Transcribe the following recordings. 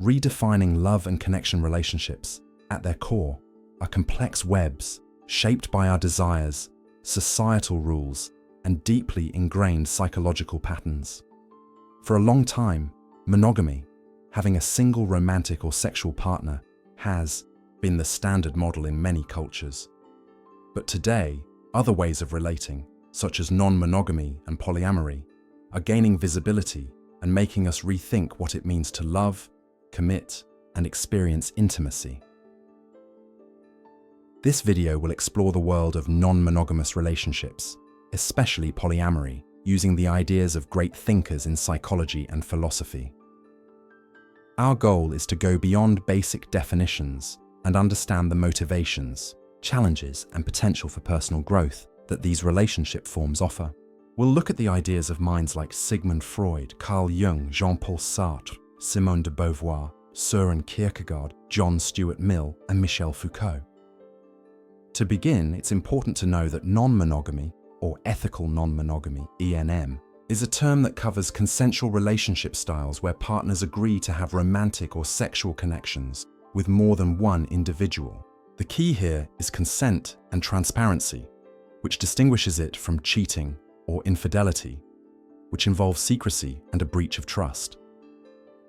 Redefining love and connection relationships, at their core, are complex webs shaped by our desires, societal rules, and deeply ingrained psychological patterns. For a long time, monogamy, having a single romantic or sexual partner, has been the standard model in many cultures. But today, other ways of relating, such as non-monogamy and polyamory, are gaining visibility and making us rethink what it means to love, commit, and experience intimacy. This video will explore the world of non-monogamous relationships, especially polyamory, using the ideas of great thinkers in psychology and philosophy. Our goal is to go beyond basic definitions and understand the motivations, challenges, and potential for personal growth that these relationship forms offer. We'll look at the ideas of minds like Sigmund Freud, Carl Jung, Jean-Paul Sartre, Simone de Beauvoir, Søren Kierkegaard, John Stuart Mill, and Michel Foucault. To begin, it's important to know that non-monogamy, or ethical non-monogamy, ENM, is a term that covers consensual relationship styles where partners agree to have romantic or sexual connections with more than one individual. The key here is consent and transparency, which distinguishes it from cheating or infidelity, which involves secrecy and a breach of trust.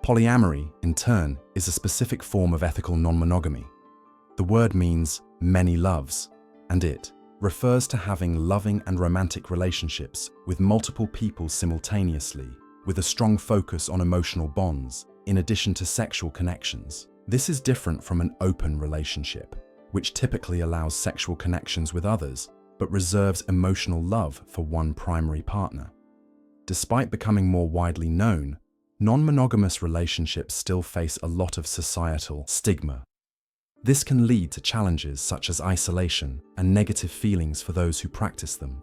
Polyamory, in turn, is a specific form of ethical non-monogamy. The word means many loves, and it refers to having loving and romantic relationships with multiple people simultaneously, with a strong focus on emotional bonds, in addition to sexual connections. This is different from an open relationship, which typically allows sexual connections with others, but reserves emotional love for one primary partner. Despite becoming more widely known, non-monogamous relationships still face a lot of societal stigma. This can lead to challenges such as isolation and negative feelings for those who practice them.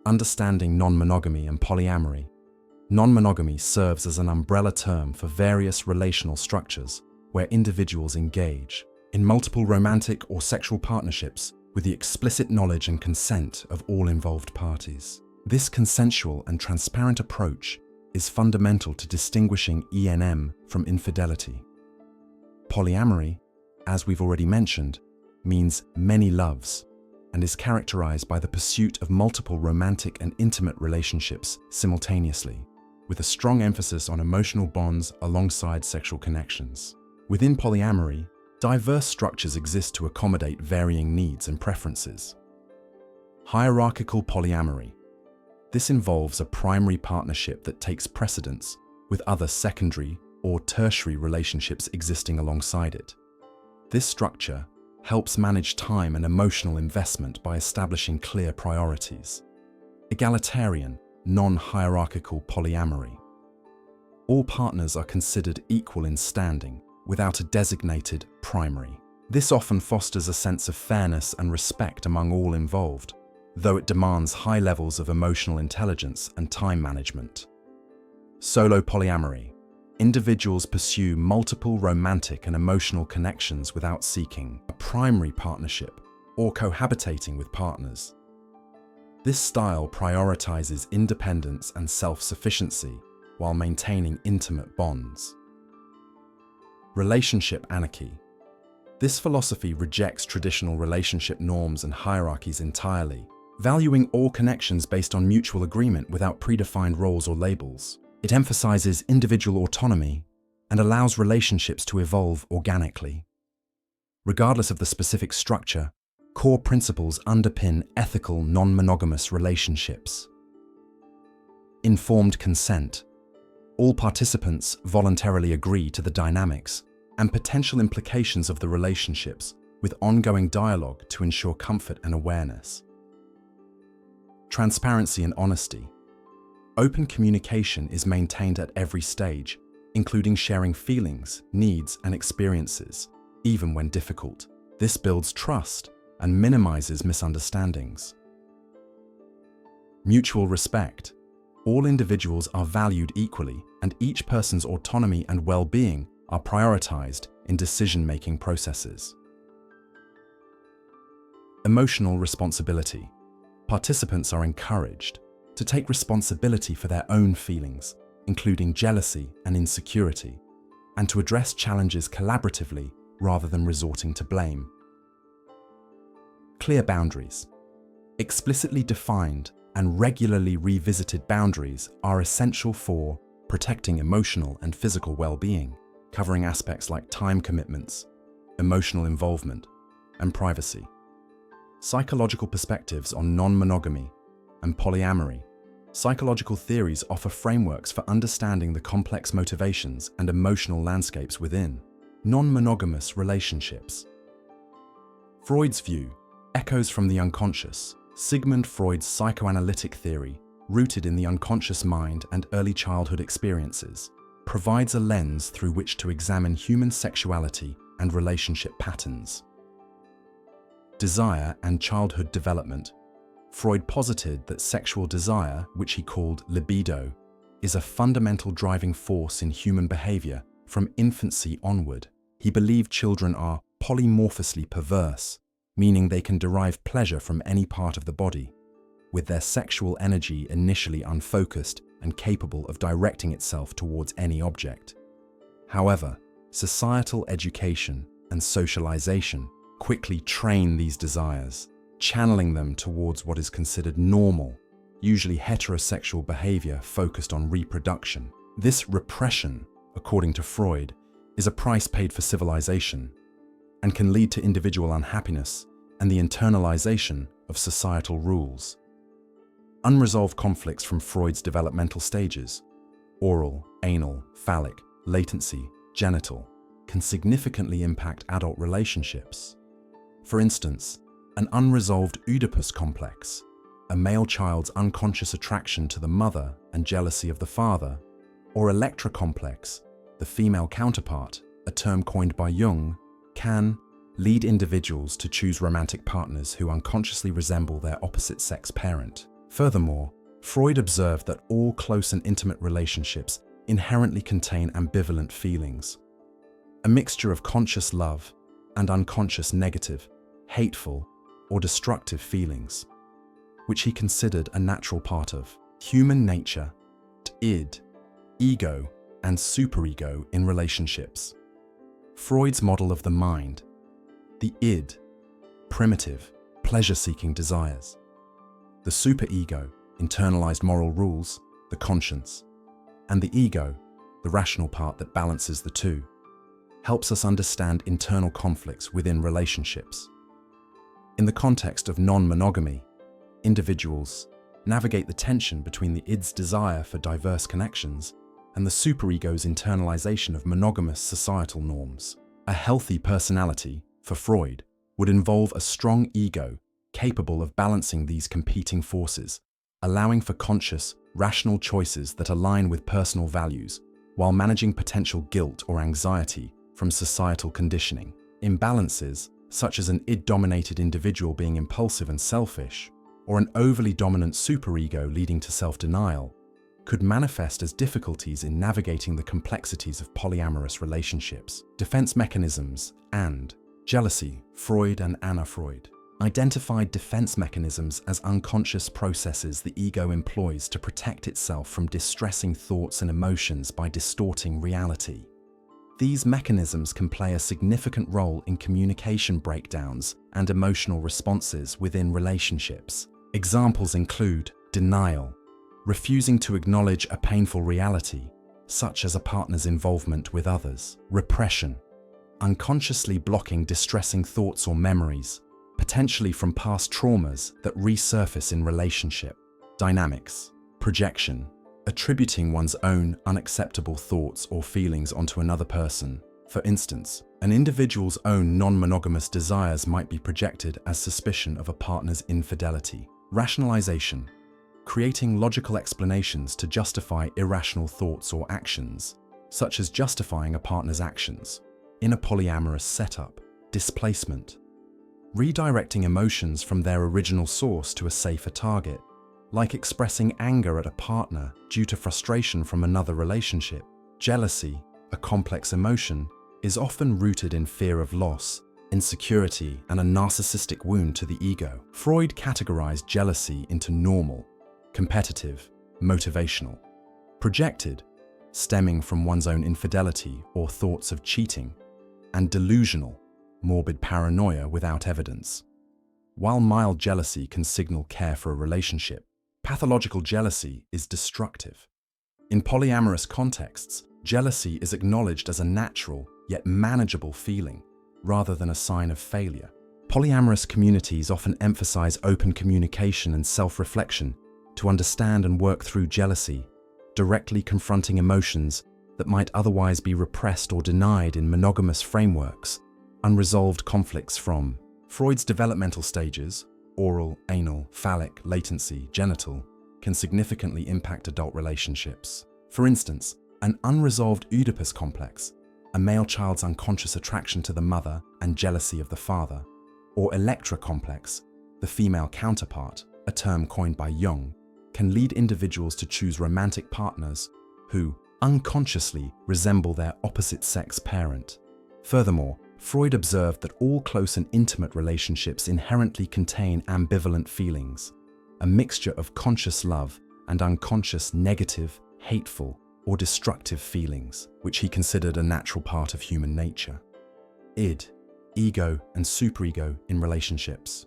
Understanding non-monogamy and polyamory. Non-monogamy serves as an umbrella term for various relational structures where individuals engage in multiple romantic or sexual partnerships with the explicit knowledge and consent of all involved parties. This consensual and transparent approach is fundamental to distinguishing ENM from infidelity. Polyamory, as we've already mentioned, means many loves and is characterized by the pursuit of multiple romantic and intimate relationships simultaneously, with a strong emphasis on emotional bonds alongside sexual connections. Within polyamory, diverse structures exist to accommodate varying needs and preferences. Hierarchical polyamory. This involves a primary partnership that takes precedence, with other secondary or tertiary relationships existing alongside it. This structure helps manage time and emotional investment by establishing clear priorities. Egalitarian, non-hierarchical polyamory. All partners are considered equal in standing, without a designated primary. This often fosters a sense of fairness and respect among all involved, though it demands high levels of emotional intelligence and time management. Solo polyamory. Individuals pursue multiple romantic and emotional connections without seeking a primary partnership or cohabitating with partners. This style prioritizes independence and self-sufficiency while maintaining intimate bonds. Relationship anarchy. This philosophy rejects traditional relationship norms and hierarchies entirely, valuing all connections based on mutual agreement without predefined roles or labels. It emphasizes individual autonomy and allows relationships to evolve organically. Regardless of the specific structure, core principles underpin ethical non-monogamous relationships. Informed consent. All participants voluntarily agree to the dynamics and potential implications of the relationships with ongoing dialogue to ensure comfort and awareness. Transparency and honesty. Open communication is maintained at every stage, including sharing feelings, needs, and experiences, even when difficult. This builds trust and minimizes misunderstandings. Mutual respect. All individuals are valued equally, and each person's autonomy and well-being are prioritized in decision-making processes. Emotional responsibility. Participants are encouraged to take responsibility for their own feelings, including jealousy and insecurity, and to address challenges collaboratively rather than resorting to blame. Clear boundaries. Explicitly defined and regularly revisited boundaries are essential for protecting emotional and physical well-being, covering aspects like time commitments, emotional involvement, and privacy. Psychological perspectives on non-monogamy and polyamory. Psychological theories offer frameworks for understanding the complex motivations and emotional landscapes within non-monogamous relationships. Freud's view echoes from the unconscious. Sigmund Freud's psychoanalytic theory, rooted in the unconscious mind and early childhood experiences, provides a lens through which to examine human sexuality and relationship patterns. Desire and childhood development. Freud posited that sexual desire, which he called libido, is a fundamental driving force in human behavior from infancy onward. He believed children are polymorphously perverse, meaning they can derive pleasure from any part of the body, with their sexual energy initially unfocused and capable of directing itself towards any object. However, societal education and socialization quickly train these desires, channeling them towards what is considered normal, usually heterosexual behavior focused on reproduction. This repression, according to Freud, is a price paid for civilization and can lead to individual unhappiness and the internalization of societal rules. Unresolved conflicts from Freud's developmental stages, oral, anal, phallic, latency, genital, can significantly impact adult relationships. For instance, an unresolved Oedipus complex, a male child's unconscious attraction to the mother and jealousy of the father, or Electra complex, the female counterpart, a term coined by Jung, can lead individuals to choose romantic partners who unconsciously resemble their opposite-sex parent. Furthermore, Freud observed that all close and intimate relationships inherently contain ambivalent feelings, a mixture of conscious love and unconscious negative, hateful, or destructive feelings, which he considered a natural part of human nature, id, ego, and superego in relationships. Freud's model of the mind, the id, primitive, pleasure-seeking desires. The superego, internalized moral rules, the conscience. And the ego, the rational part that balances the two, helps us understand internal conflicts within relationships. In the context of non-monogamy, individuals navigate the tension between the id's desire for diverse connections and the superego's internalization of monogamous societal norms. A healthy personality, for Freud, would involve a strong ego capable of balancing these competing forces, allowing for conscious, rational choices that align with personal values, while managing potential guilt or anxiety from societal conditioning. Imbalances, such as an id-dominated individual being impulsive and selfish, or an overly dominant superego leading to self-denial, could manifest as difficulties in navigating the complexities of polyamorous relationships. Defense mechanisms and jealousy. Freud and Anna Freud identified defense mechanisms as unconscious processes the ego employs to protect itself from distressing thoughts and emotions by distorting reality. These mechanisms can play a significant role in communication breakdowns and emotional responses within relationships. Examples include denial, refusing to acknowledge a painful reality, such as a partner's involvement with others; repression, unconsciously blocking distressing thoughts or memories, potentially from past traumas that resurface in relationship; dynamics, projection, attributing one's own unacceptable thoughts or feelings onto another person. For instance, an individual's own non-monogamous desires might be projected as suspicion of a partner's infidelity. Rationalization, creating logical explanations to justify irrational thoughts or actions, such as justifying a partner's actions. In a polyamorous setup, displacement, redirecting emotions from their original source to a safer target, like expressing anger at a partner due to frustration from another relationship. Jealousy, a complex emotion, is often rooted in fear of loss, insecurity, and a narcissistic wound to the ego. Freud categorized jealousy into normal, competitive, motivational, projected, stemming from one's own infidelity or thoughts of cheating, and delusional, morbid paranoia without evidence. While mild jealousy can signal care for a relationship, pathological jealousy is destructive. In polyamorous contexts, jealousy is acknowledged as a natural yet manageable feeling, rather than a sign of failure. Polyamorous communities often emphasize open communication and self-reflection to understand and work through jealousy, directly confronting emotions that might otherwise be repressed or denied in monogamous frameworks. Unresolved conflicts from Freud's developmental stages, oral, anal, phallic, latency, genital, can significantly impact adult relationships. For instance, an unresolved Oedipus complex, a male child's unconscious attraction to the mother and jealousy of the father, or Electra complex, the female counterpart, a term coined by Jung, can lead individuals to choose romantic partners who unconsciously resemble their opposite-sex parent. Furthermore, Freud observed that all close and intimate relationships inherently contain ambivalent feelings, a mixture of conscious love and unconscious negative, hateful, or destructive feelings, which he considered a natural part of human nature. Id, ego, and superego in relationships.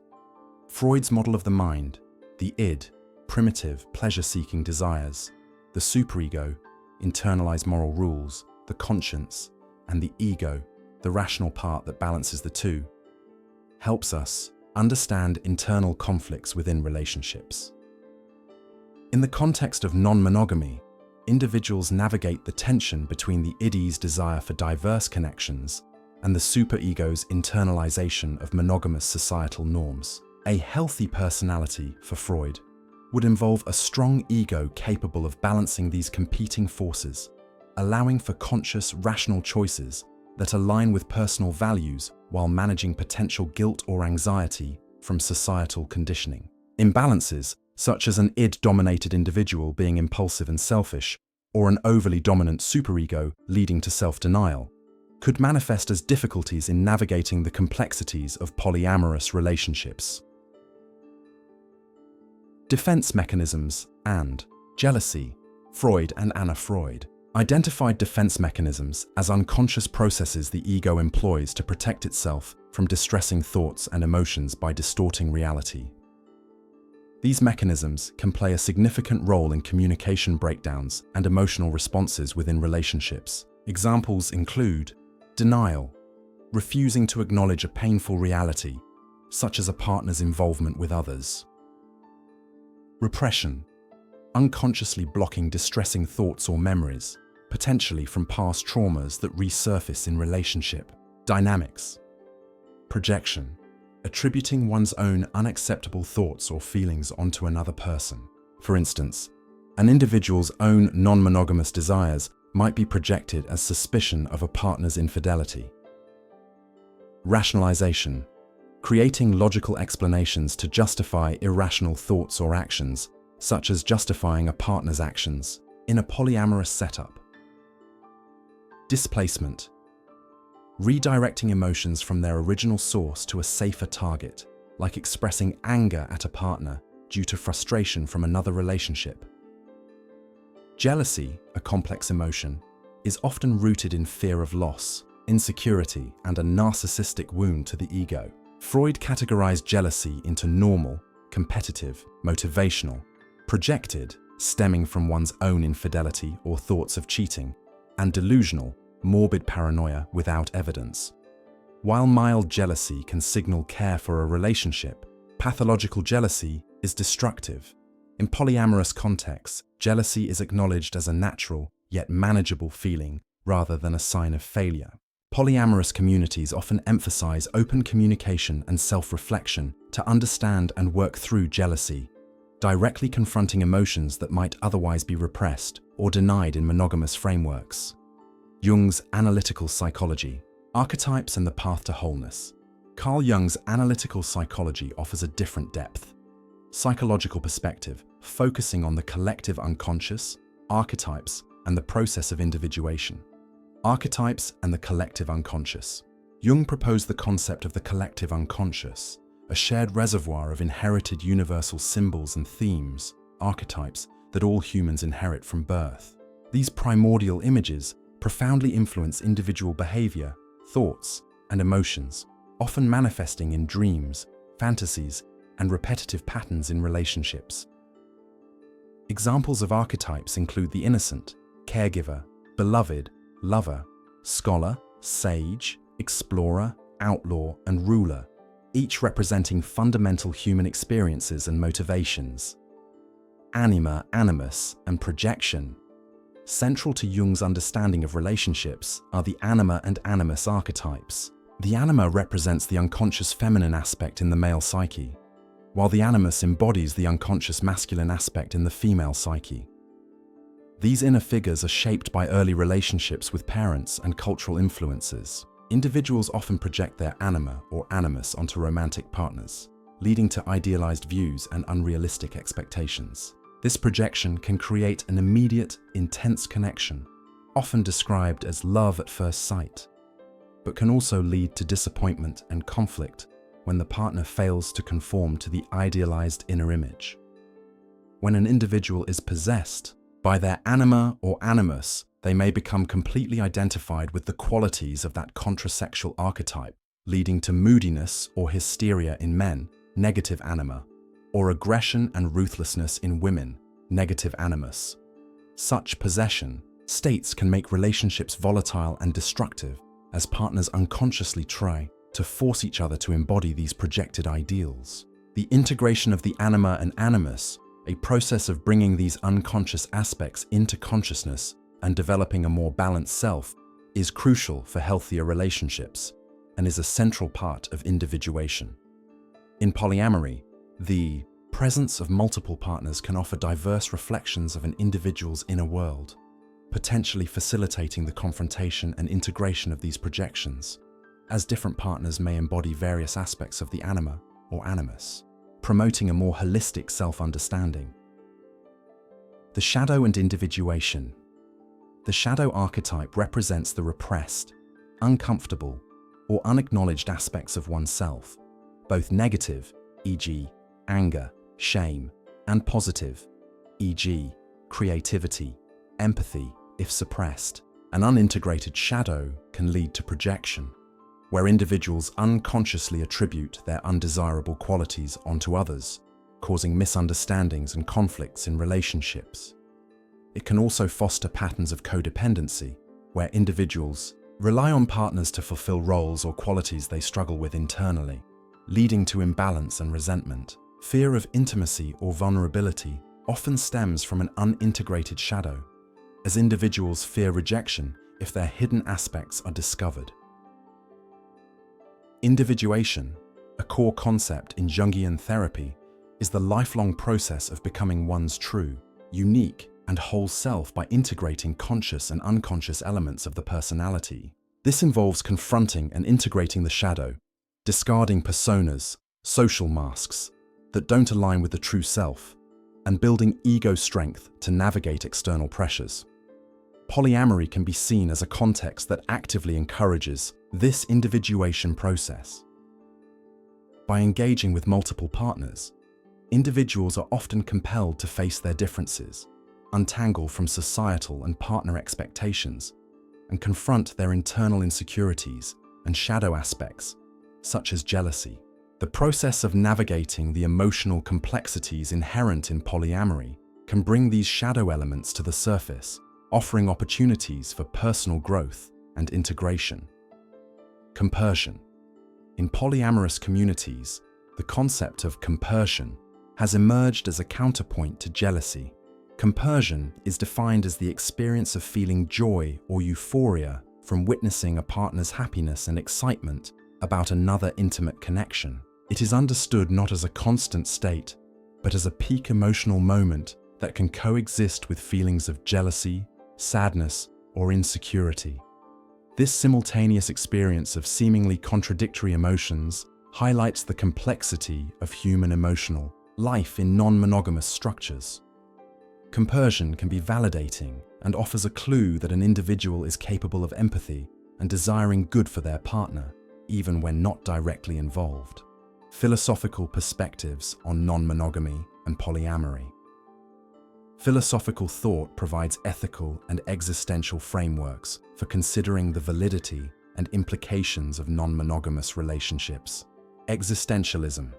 Freud's model of the mind, the id, primitive, pleasure-seeking desires, the superego, internalized moral rules, the conscience, and the ego, the rational part that balances the two, helps us understand internal conflicts within relationships. In the context of non-monogamy, individuals navigate the tension between the id's desire for diverse connections and the superego's internalization of monogamous societal norms. A healthy personality, for Freud, would involve a strong ego capable of balancing these competing forces, allowing for conscious, rational choices that align with personal values while managing potential guilt or anxiety from societal conditioning. Imbalances, such as an id-dominated individual being impulsive and selfish, or an overly dominant superego leading to self-denial, could manifest as difficulties in navigating the complexities of polyamorous relationships. Defense mechanisms and jealousy. Freud and Anna Freud identified defense mechanisms as unconscious processes the ego employs to protect itself from distressing thoughts and emotions by distorting reality. These mechanisms can play a significant role in communication breakdowns and emotional responses within relationships. Examples include denial, refusing to acknowledge a painful reality, such as a partner's involvement with others. Repression, unconsciously blocking distressing thoughts or memories, potentially from past traumas that resurface in relationship dynamics. Projection, attributing one's own unacceptable thoughts or feelings onto another person. For instance, an individual's own non-monogamous desires might be projected as suspicion of a partner's infidelity. Rationalization, creating logical explanations to justify irrational thoughts or actions, such as justifying a partner's actions in a polyamorous setup. Displacement, redirecting emotions from their original source to a safer target, like expressing anger at a partner due to frustration from another relationship. Jealousy, a complex emotion, is often rooted in fear of loss, insecurity, and a narcissistic wound to the ego. Freud categorized jealousy into normal, competitive, motivational, projected, stemming from one's own infidelity or thoughts of cheating, and delusional, morbid paranoia without evidence. While mild jealousy can signal care for a relationship, pathological jealousy is destructive. In polyamorous contexts, jealousy is acknowledged as a natural, yet manageable feeling rather than a sign of failure. Polyamorous communities often emphasize open communication and self-reflection to understand and work through jealousy, directly confronting emotions that might otherwise be repressed or denied in monogamous frameworks. Jung's analytical psychology, archetypes and the path to wholeness. Carl Jung's analytical psychology offers a different depth, psychological perspective, focusing on the collective unconscious, archetypes, and the process of individuation. Archetypes and the collective unconscious. Jung proposed the concept of the collective unconscious, a shared reservoir of inherited universal symbols and themes, archetypes, that all humans inherit from birth. These primordial images profoundly influence individual behavior, thoughts, and emotions, often manifesting in dreams, fantasies, and repetitive patterns in relationships. Examples of archetypes include the innocent, caregiver, beloved, lover, scholar, sage, explorer, outlaw, and ruler, each representing fundamental human experiences and motivations. Anima, animus, and projection. Central to Jung's understanding of relationships are the anima and animus archetypes. The anima represents the unconscious feminine aspect in the male psyche, while the animus embodies the unconscious masculine aspect in the female psyche. These inner figures are shaped by early relationships with parents and cultural influences. Individuals often project their anima or animus onto romantic partners, leading to idealized views and unrealistic expectations. This projection can create an immediate, intense connection, often described as love at first sight, but can also lead to disappointment and conflict when the partner fails to conform to the idealized inner image. When an individual is possessed by their anima or animus, they may become completely identified with the qualities of that contrasexual archetype, leading to moodiness or hysteria in men, negative anima, or aggression and ruthlessness in women, negative animus. Such possession states can make relationships volatile and destructive, as partners unconsciously try to force each other to embody these projected ideals. The integration of the anima and animus, a process of bringing these unconscious aspects into consciousness and developing a more balanced self, is crucial for healthier relationships and is a central part of individuation. In polyamory, the presence of multiple partners can offer diverse reflections of an individual's inner world, potentially facilitating the confrontation and integration of these projections, as different partners may embody various aspects of the anima or animus, promoting a more holistic self-understanding. The shadow and individuation. The shadow archetype represents the repressed, uncomfortable, or unacknowledged aspects of oneself, both negative, e.g., anger, shame, and positive, e.g., creativity, empathy, if suppressed. An unintegrated shadow can lead to projection, where individuals unconsciously attribute their undesirable qualities onto others, causing misunderstandings and conflicts in relationships. It can also foster patterns of codependency, where individuals rely on partners to fulfill roles or qualities they struggle with internally, leading to imbalance and resentment. Fear of intimacy or vulnerability often stems from an unintegrated shadow, as individuals fear rejection if their hidden aspects are discovered. Individuation, a core concept in Jungian therapy, is the lifelong process of becoming one's true, unique, and whole self by integrating conscious and unconscious elements of the personality. This involves confronting and integrating the shadow, discarding personas, social masks that don't align with the true self, and building ego strength to navigate external pressures. Polyamory can be seen as a context that actively encourages this individuation process. By engaging with multiple partners, individuals are often compelled to face their differences, untangle from societal and partner expectations, and confront their internal insecurities and shadow aspects, such as jealousy. The process of navigating the emotional complexities inherent in polyamory can bring these shadow elements to the surface, offering opportunities for personal growth and integration. Compersion. In polyamorous communities, the concept of compersion has emerged as a counterpoint to jealousy. Compersion is defined as the experience of feeling joy or euphoria from witnessing a partner's happiness and excitement about another intimate connection. It is understood not as a constant state, but as a peak emotional moment that can coexist with feelings of jealousy, sadness, or insecurity. This simultaneous experience of seemingly contradictory emotions highlights the complexity of human emotional life in non-monogamous structures. Compersion can be validating and offers a clue that an individual is capable of empathy and desiring good for their partner, even when not directly involved. Philosophical perspectives on non-monogamy and polyamory. Philosophical thought provides ethical and existential frameworks for considering the validity and implications of non-monogamous relationships. Existentialism.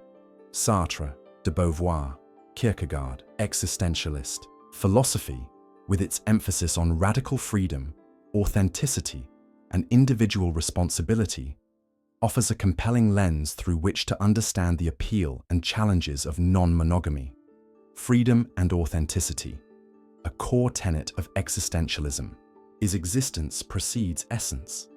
Sartre, de Beauvoir, Kierkegaard, existentialist. Philosophy, with its emphasis on radical freedom, authenticity, and individual responsibility, offers a compelling lens through which to understand the appeal and challenges of non-monogamy. Freedom and authenticity. A core tenet of existentialism is existence precedes essence,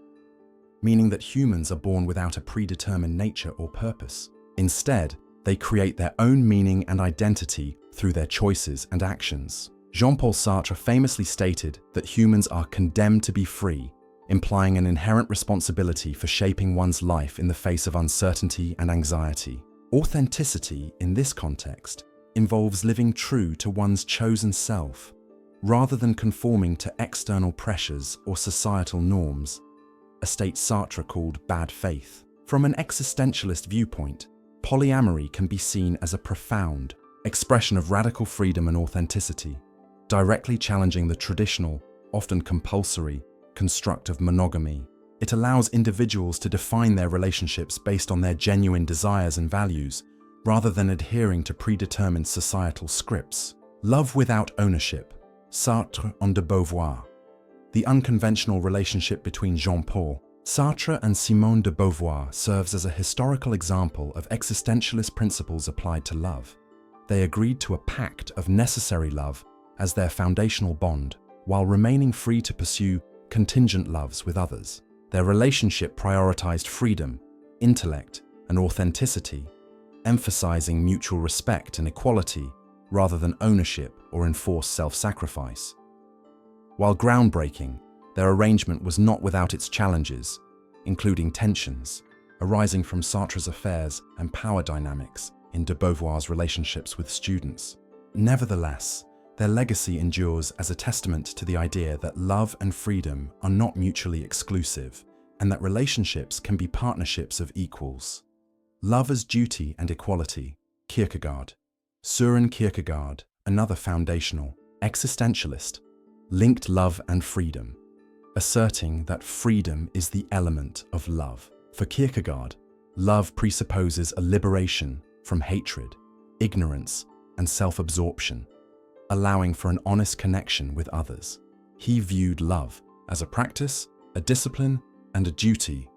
meaning that humans are born without a predetermined nature or purpose. Instead, they create their own meaning and identity through their choices and actions. Jean-Paul Sartre famously stated that humans are condemned to be free, implying an inherent responsibility for shaping one's life in the face of uncertainty and anxiety. Authenticity, in this context, involves living true to one's chosen self, rather than conforming to external pressures or societal norms, a state Sartre called bad faith. From an existentialist viewpoint, polyamory can be seen as a profound expression of radical freedom and authenticity, directly challenging the traditional, often compulsory, construct of monogamy. It allows individuals to define their relationships based on their genuine desires and values, rather than adhering to predetermined societal scripts. Love without ownership. Sartre on de Beauvoir. The unconventional relationship between Jean-Paul Sartre and Simone de Beauvoir serves as a historical example of existentialist principles applied to love. They agreed to a pact of necessary love as their foundational bond, while remaining free to pursue contingent loves with others. Their relationship prioritized freedom, intellect, and authenticity, emphasizing mutual respect and equality rather than ownership or enforced self-sacrifice. While groundbreaking, their arrangement was not without its challenges, including tensions arising from Sartre's affairs and power dynamics in de Beauvoir's relationships with students. Nevertheless, their legacy endures as a testament to the idea that love and freedom are not mutually exclusive, and that relationships can be partnerships of equals. Love as duty and equality. Kierkegaard. Søren Kierkegaard, another foundational existentialist, linked love and freedom, asserting that freedom is the element of love. For Kierkegaard, love presupposes a liberation from hatred, ignorance, and self-absorption, allowing for an honest connection with others. He viewed love as a practice, a discipline, and a duty,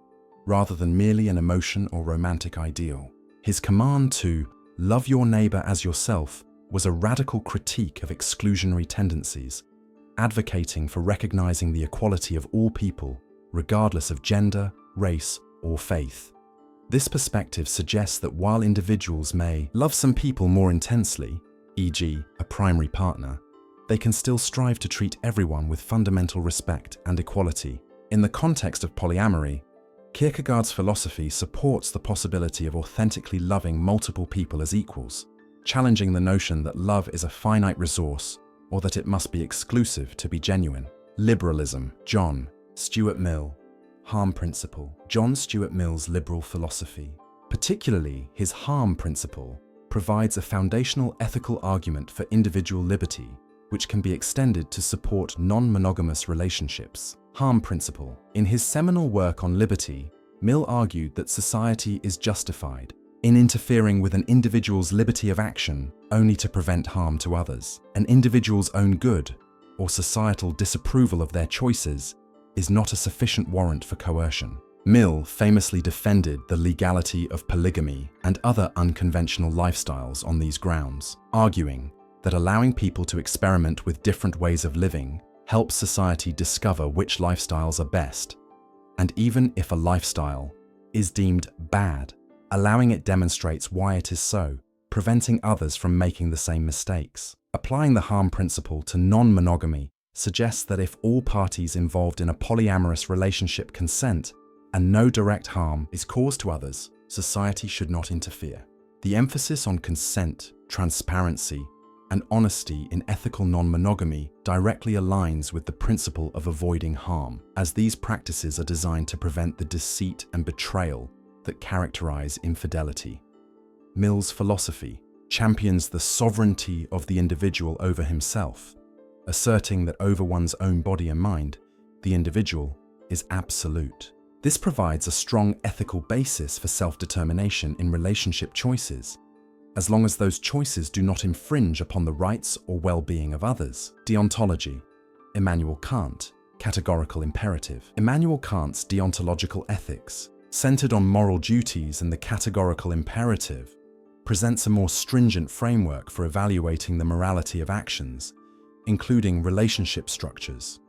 rather than merely an emotion or romantic ideal. His command to love your neighbor as yourself was a radical critique of exclusionary tendencies, advocating for recognizing the equality of all people, regardless of gender, race, or faith. This perspective suggests that while individuals may love some people more intensely, e.g., a primary partner, they can still strive to treat everyone with fundamental respect and equality. In the context of polyamory, Kierkegaard's philosophy supports the possibility of authentically loving multiple people as equals, challenging the notion that love is a finite resource or that it must be exclusive to be genuine. Liberalism. John Stuart Mill. Harm principle. John Stuart Mill's liberal philosophy, particularly his harm principle, provides a foundational ethical argument for individual liberty, which can be extended to support non-monogamous relationships. Harm principle. In his seminal work on liberty, Mill argued that society is justified in interfering with an individual's liberty of action only to prevent harm to others. An individual's own good or societal disapproval of their choices is not a sufficient warrant for coercion. Mill famously defended the legality of polygamy and other unconventional lifestyles on these grounds, arguing that allowing people to experiment with different ways of living helps society discover which lifestyles are best, and even if a lifestyle is deemed bad, allowing it demonstrates why it is so, preventing others from making the same mistakes. Applying the harm principle to non-monogamy suggests that if all parties involved in a polyamorous relationship consent and no direct harm is caused to others, society should not interfere. The emphasis on consent, transparency, and honesty in ethical non-monogamy directly aligns with the principle of avoiding harm, as these practices are designed to prevent the deceit and betrayal that characterize infidelity. Mill's philosophy. champions the sovereignty of the individual over himself, asserting that over one's own body and mind, the individual is absolute. This provides a strong ethical basis for self-determination in relationship choices, as long as those choices do not infringe upon the rights or well-being of others. Deontology. Immanuel Kant. Categorical imperative. Immanuel Kant's deontological ethics, centered on moral duties and the categorical imperative, presents a more stringent framework for evaluating the morality of actions, including relationship structures,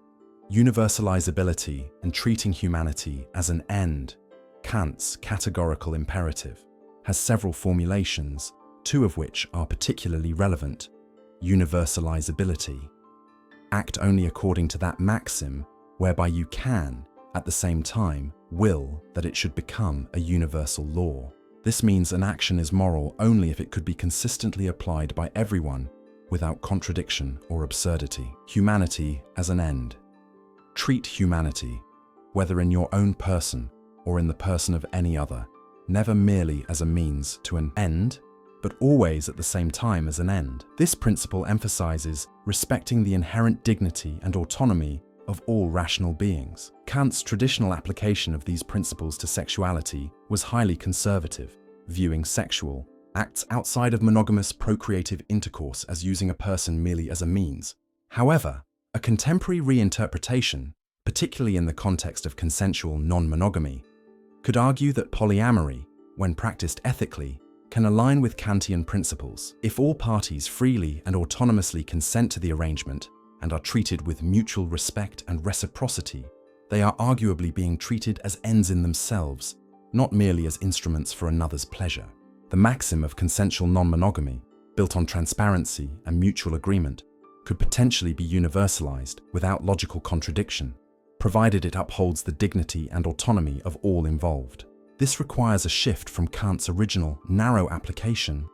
universalizability, and treating humanity as an end. Kant's categorical imperative has several formulations, two of which are particularly relevant. Universalizability. Act only according to that maxim whereby you can, at the same time, will that it should become a universal law. This means an action is moral only if it could be consistently applied by everyone without contradiction or absurdity. Humanity as an end. Treat humanity, whether in your own person or in the person of any other, never merely as a means to an end, but always at the same time as an end. This principle emphasizes respecting the inherent dignity and autonomy of all rational beings. Kant's traditional application of these principles to sexuality was highly conservative, viewing sexual acts outside of monogamous procreative intercourse as using a person merely as a means. However, a contemporary reinterpretation, particularly in the context of consensual non-monogamy, could argue that polyamory, when practiced ethically, can align with Kantian principles. If all parties freely and autonomously consent to the arrangement and are treated with mutual respect and reciprocity, they are arguably being treated as ends in themselves, not merely as instruments for another's pleasure. The maxim of consensual non-monogamy, built on transparency and mutual agreement, could potentially be universalized without logical contradiction, provided it upholds the dignity and autonomy of all involved. This requires a shift from Kant's original, narrow application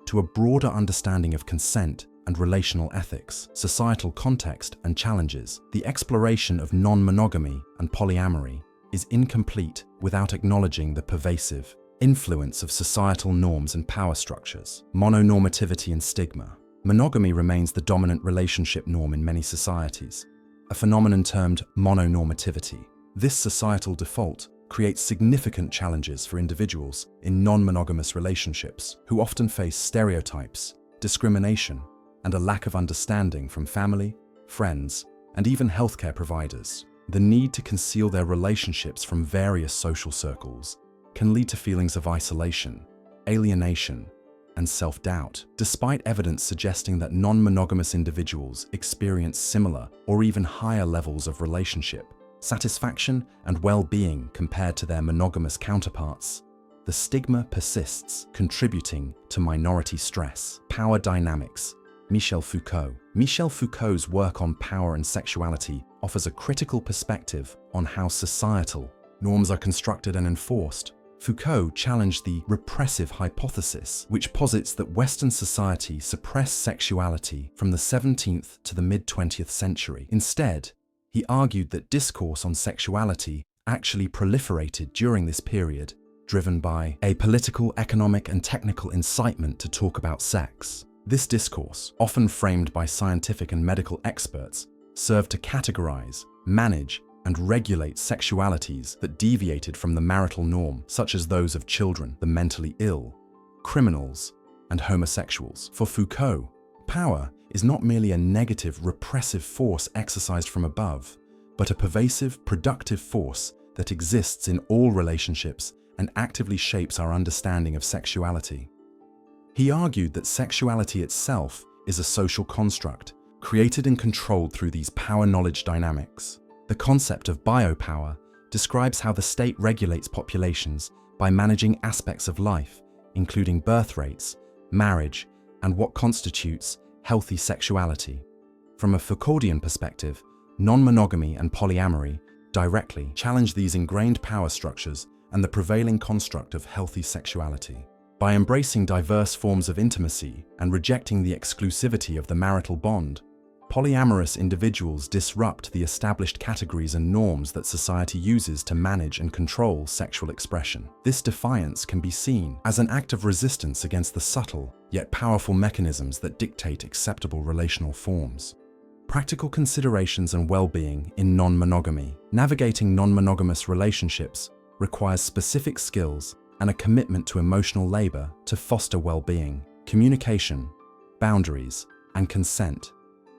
to a broader understanding of consent and relational ethics, societal context and challenges. The exploration of non-monogamy and polyamory is incomplete without acknowledging the pervasive influence of societal norms and power structures. Mononormativity and stigma. Monogamy remains the dominant relationship norm in many societies, a phenomenon termed mononormativity. This societal default creates significant challenges for individuals in non-monogamous relationships who often face stereotypes, discrimination, and a lack of understanding from family, friends, and even healthcare providers. The need to conceal their relationships from various social circles can lead to feelings of isolation, alienation, and self-doubt, despite evidence suggesting that non-monogamous individuals experience similar or even higher levels of relationship satisfaction and well-being compared to their monogamous counterparts. The stigma persists, contributing to minority stress. Power dynamics. Michel Foucault. Michel Foucault's work on power and sexuality offers a critical perspective on how societal norms are constructed and enforced. Foucault challenged the repressive hypothesis, which posits that Western society suppressed sexuality from the 17th to the mid-20th century. Instead, he argued that discourse on sexuality actually proliferated during this period, driven by a political, economic, and technical incitement to talk about sex. This discourse, often framed by scientific and medical experts, served to categorize, manage, and regulate sexualities that deviated from the marital norm, such as those of children, the mentally ill, criminals, and homosexuals. For Foucault, power is not merely a negative, repressive force exercised from above, but a pervasive, productive force that exists in all relationships and actively shapes our understanding of sexuality. He argued that sexuality itself is a social construct, created and controlled through these power-knowledge dynamics. The concept of biopower describes how the state regulates populations by managing aspects of life, including birth rates, marriage, and what constitutes healthy sexuality. From a Foucauldian perspective, non-monogamy and polyamory directly challenge these ingrained power structures and the prevailing construct of healthy sexuality. By embracing diverse forms of intimacy and rejecting the exclusivity of the marital bond, Polyamorous individuals disrupt the established categories and norms that society uses to manage and control sexual expression. This defiance can be seen as an act of resistance against the subtle, yet powerful mechanisms that dictate acceptable relational forms. Practical considerations and well-being in non-monogamy. Navigating non-monogamous relationships requires specific skills and a commitment to emotional labor to foster well-being, communication, boundaries, and consent.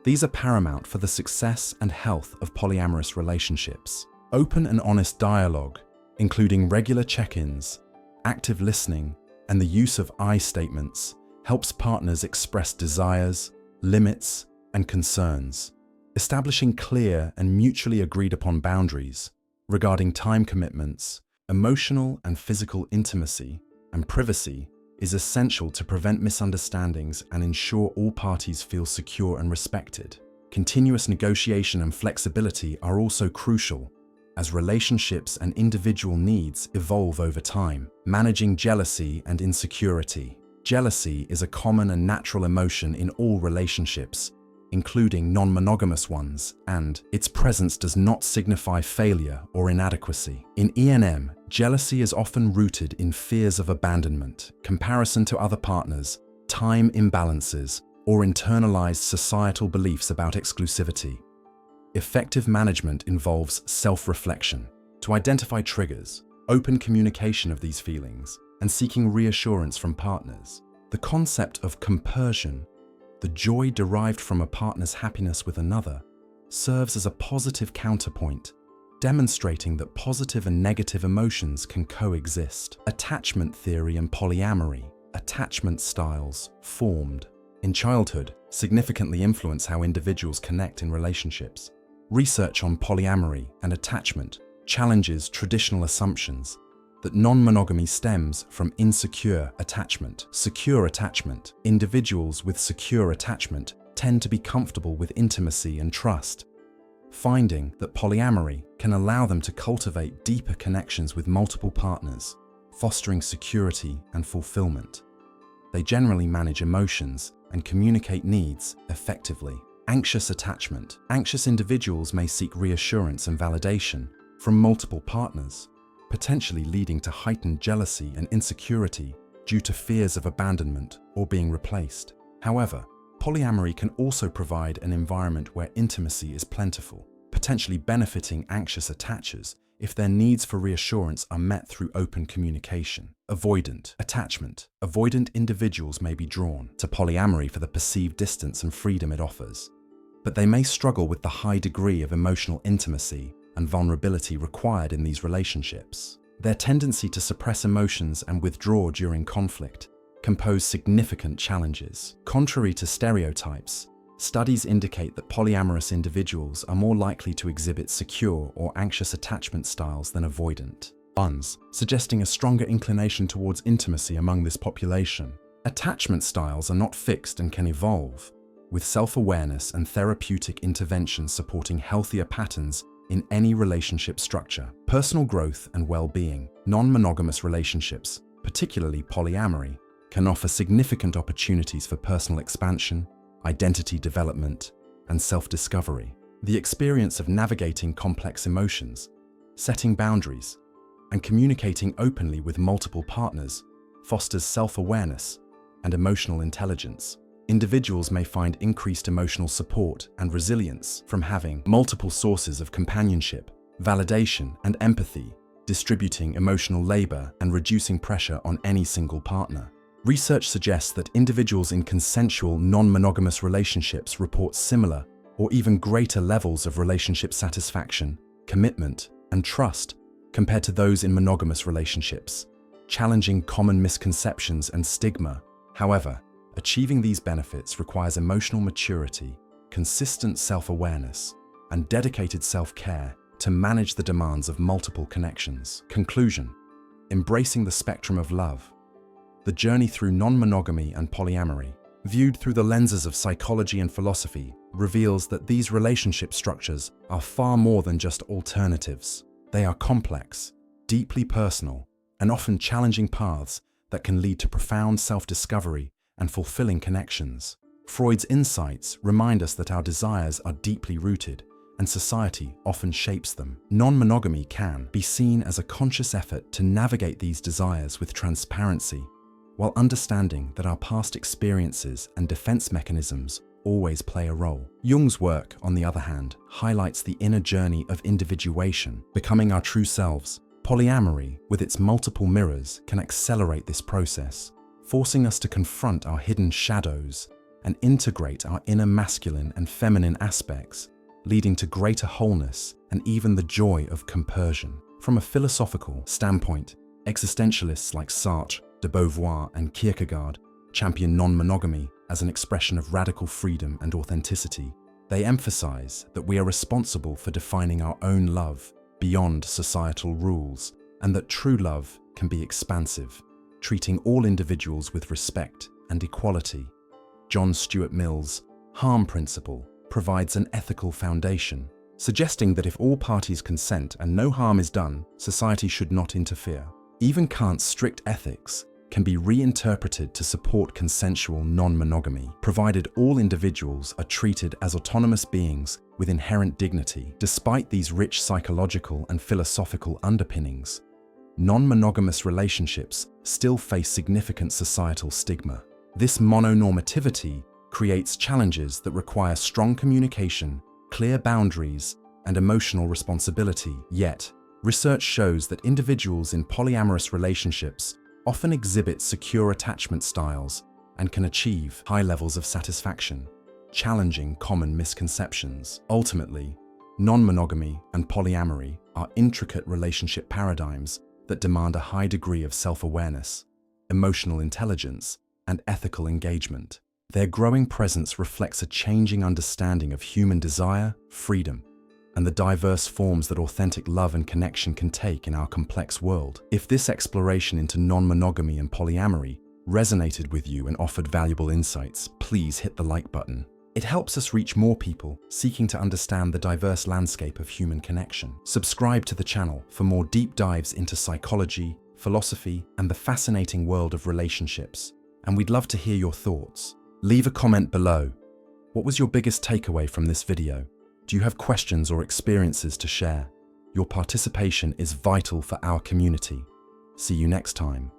These are paramount for the success and health of polyamorous relationships. Open and honest dialogue, including regular check-ins, active listening, and the use of I statements, helps partners express desires, limits, and concerns. Establishing clear and mutually agreed upon boundaries regarding time commitments, emotional and physical intimacy, and privacy is essential to prevent misunderstandings and ensure all parties feel secure and respected. Continuous negotiation and flexibility are also crucial, as relationships and individual needs evolve over time. Managing jealousy and insecurity. Jealousy is a common and natural emotion in all relationships, including non-monogamous ones, and its presence does not signify failure or inadequacy. In ENM, jealousy is often rooted in fears of abandonment, comparison to other partners, time imbalances, or internalized societal beliefs about exclusivity. Effective management involves self-reflection to identify triggers, open communication of these feelings, and seeking reassurance from partners. The concept of compersion, the joy derived from a partner's happiness with another, serves as a positive counterpoint, demonstrating that positive and negative emotions can coexist. Attachment theory and polyamory. Attachment styles formed in childhood significantly influence how individuals connect in relationships. Research on polyamory and attachment challenges traditional assumptions that non-monogamy stems from insecure attachment. Secure attachment. Individuals with secure attachment tend to be comfortable with intimacy and trust, finding that polyamory can allow them to cultivate deeper connections with multiple partners, fostering security and fulfillment. They generally manage emotions and communicate needs effectively. Anxious attachment. Anxious individuals may seek reassurance and validation from multiple partners, potentially leading to heightened jealousy and insecurity due to fears of abandonment or being replaced. However, polyamory can also provide an environment where intimacy is plentiful, potentially benefiting anxious attachers if their needs for reassurance are met through open communication. Avoidant attachment. Avoidant individuals may be drawn to polyamory for the perceived distance and freedom it offers, but they may struggle with the high degree of emotional intimacy and vulnerability required in these relationships. Their tendency to suppress emotions and withdraw during conflict can pose significant challenges. Contrary to stereotypes, studies indicate that polyamorous individuals are more likely to exhibit secure or anxious attachment styles than avoidant ones, suggesting a stronger inclination towards intimacy among this population. Attachment styles are not fixed and can evolve, with self-awareness and therapeutic intervention supporting healthier patterns in any relationship structure. Personal growth and well-being. Non-monogamous relationships, particularly polyamory, can offer significant opportunities for personal expansion, identity development, and self-discovery. The experience of navigating complex emotions, setting boundaries, and communicating openly with multiple partners fosters self-awareness and emotional intelligence. Individuals may find increased emotional support and resilience from having multiple sources of companionship, validation, and empathy, distributing emotional labor and reducing pressure on any single partner. Research suggests that individuals in consensual, non-monogamous relationships report similar or even greater levels of relationship satisfaction, commitment, and trust compared to those in monogamous relationships, challenging common misconceptions and stigma. However, achieving these benefits requires emotional maturity, consistent self-awareness, and dedicated self-care to manage the demands of multiple connections. Conclusion: embracing the spectrum of love. The journey through non-monogamy and polyamory, viewed through the lenses of psychology and philosophy, reveals that these relationship structures are far more than just alternatives. They are complex, deeply personal, and often challenging paths that can lead to profound self-discovery and fulfilling connections. Freud's insights remind us that our desires are deeply rooted, and society often shapes them. Non-monogamy can be seen as a conscious effort to navigate these desires with transparency, while understanding that our past experiences and defense mechanisms always play a role. Jung's work, on the other hand, highlights the inner journey of individuation, becoming our true selves. Polyamory, with its multiple mirrors, can accelerate this process, forcing us to confront our hidden shadows and integrate our inner masculine and feminine aspects, leading to greater wholeness and even the joy of compersion. From a philosophical standpoint, existentialists like Sartre, de Beauvoir, and Kierkegaard champion non-monogamy as an expression of radical freedom and authenticity. They emphasize that we are responsible for defining our own love beyond societal rules, and that true love can be expansive, treating all individuals with respect and equality. John Stuart Mill's harm principle provides an ethical foundation, suggesting that if all parties consent and no harm is done, society should not interfere. Even Kant's strict ethics can be reinterpreted to support consensual non-monogamy, provided all individuals are treated as autonomous beings with inherent dignity. Despite these rich psychological and philosophical underpinnings, non-monogamous relationships still face significant societal stigma. This mononormativity creates challenges that require strong communication, clear boundaries, and emotional responsibility. Yet, research shows that individuals in polyamorous relationships often exhibit secure attachment styles and can achieve high levels of satisfaction, challenging common misconceptions. Ultimately, non-monogamy and polyamory are intricate relationship paradigms that demand a high degree of self-awareness, emotional intelligence, and ethical engagement. Their growing presence reflects a changing understanding of human desire, freedom, and the diverse forms that authentic love and connection can take in our complex world. If this exploration into non-monogamy and polyamory resonated with you and offered valuable insights, please hit the like button. It helps us reach more people seeking to understand the diverse landscape of human connection. Subscribe to the channel for more deep dives into psychology, philosophy, and the fascinating world of relationships. And we'd love to hear your thoughts. Leave a comment below. What was your biggest takeaway from this video? Do you have questions or experiences to share? Your participation is vital for our community. See you next time.